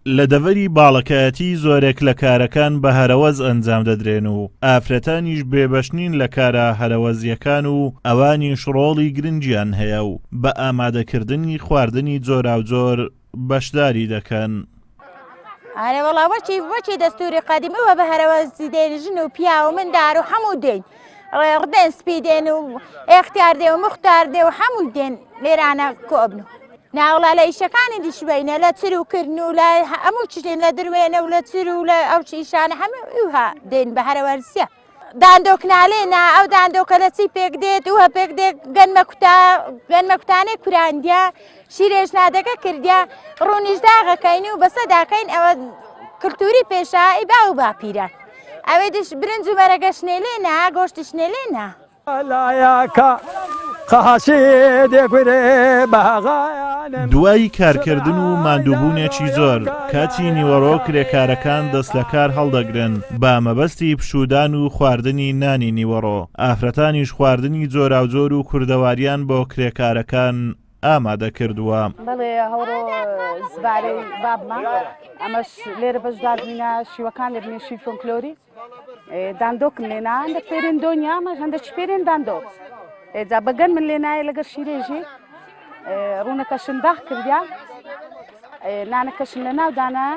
لە دەڤەری باڵەکایەتی زۆرێک لە کارەکان بە هەرەوەز ئەنجام دەدرێن و ئافرەتانیش بێبەشنین لە کارە هەرەوەزیەکان و ئەوانیش ڕۆڵی گرنگیان هەیە و بە ئامادەکردنی خواردنی جۆراوجۆر بەشداری دەکەن. ئارێ وەڵا وەچی دەستوری قەدیمەوە بە هەرەوەزی دێنژن و پیا و مندار و هەموو دێن ڕێڕدێن سپی دێن و ئێختیار دێ و مختار دێ و هەموو دێن لێرانە کۆبن. ناوڵا لە ئیشەکانی دیشبینە لە چروکردن و لە هەموو چێن لە دروێنە و لە چر و لە ئەو ئیشانە هەموو ئوها دێن بە هەرەوەرسیە. داندۆکنالێنە ئەو داندۆکە لە چی پێک دێت وهە پێک دێت گەنمە کوتانەی کوراندیا شیرێژ نادەکە کردیا ڕوونیش داغەکەین و بەسە داکەین ئەوە کللتوری پێشایی با و باپیران ئەوێ دش برنج و مەرەگە شنێلێنە گۆشتی شنێلێنە. دوای کارکردن و ماندووبوونێکی زۆر کاتی نیوەڕۆ کرێکارەکان دەست لە کار هەڵدەگرن بە مەبەستی پشودان و خواردنی نانی نیوەڕۆ. ئافرەتانیش خواردنی جۆراوجۆر و کوردەواریان بۆ کرێکارەکان ئامادە کردووە. بەڵێ هەوڕۆ زبارەی بابمان ئەمەش لێرە بەشداربووینە شیوەکان لە بنێشی فۆکلۆری داندۆکم لێنا هەندە پێرێن دۆنیا ئەمەش هەندە پێرێن داندۆک جا بەگەن من لێنایە لەگەر شیرێژی ڕوونەکەشن داخ کردیا نانەکەشن لە ناودانە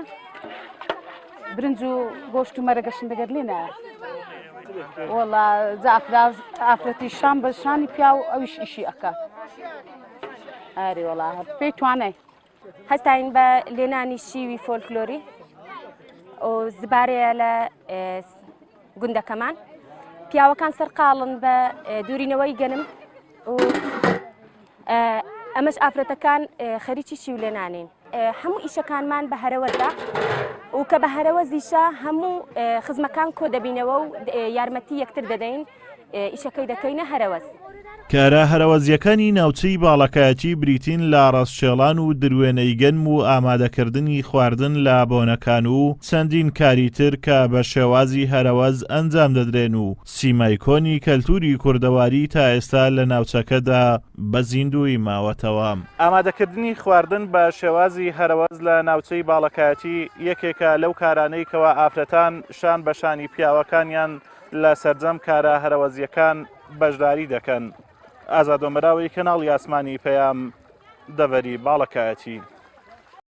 برنج و گۆشت و مەرەگەشن دەگەر لێنایە وەڵا ئافرەتی شام بە شانی پیا و ئەویش ئیشی ئەکا ئاری وەڵا پێی توانای هەستاین بە لێنانی شیوی فۆلکلۆری و زبارەیە لە گوندەکەمان پیاوەکان سەرقاڵن بە دوورینەوەی گەنم و ئەمەش ئافرەتەکان خەریکی شیو لێنانین. هەموو ئیشەکانمان بە هەرەوەزە و کە بە هەرەوەزیشە هەموو خزمەکان کۆ دەبینەوە و یارمەتی یەکتر دەدەین ئیشەکەی دەکەینە هەرەوەز. کارە هەرەوەزیەکانی ناوچەی باڵەکایەتی بریتین لە ڕاستچێڵان و دروێنەی گەنم و ئامادەکردنی خواردن لە بۆنەکان و چەندین کاری تر کە بە شێوازی هەرەوەز ئەنجام دەدرێن و سیمای کۆنی کەلتوری کوردەواری تا ئێستا لە ناوچەکەدا بە زیندوی ماوەتەوە. ئامادەکردنی خواردن بە شێوازی هەرەوەز لە ناوچەی باڵەکایەتی یەکێکە لەو کارانەی کەوە ئافرەتان شان بە شانی پیاوەکانیان لە سەرجەم کارە هەرەوەزیەکان بەشداری دەکەن. ئازادۆمەراوی کەناڵی ئاسمانی پەیام دەڤەری باڵەکایەتی.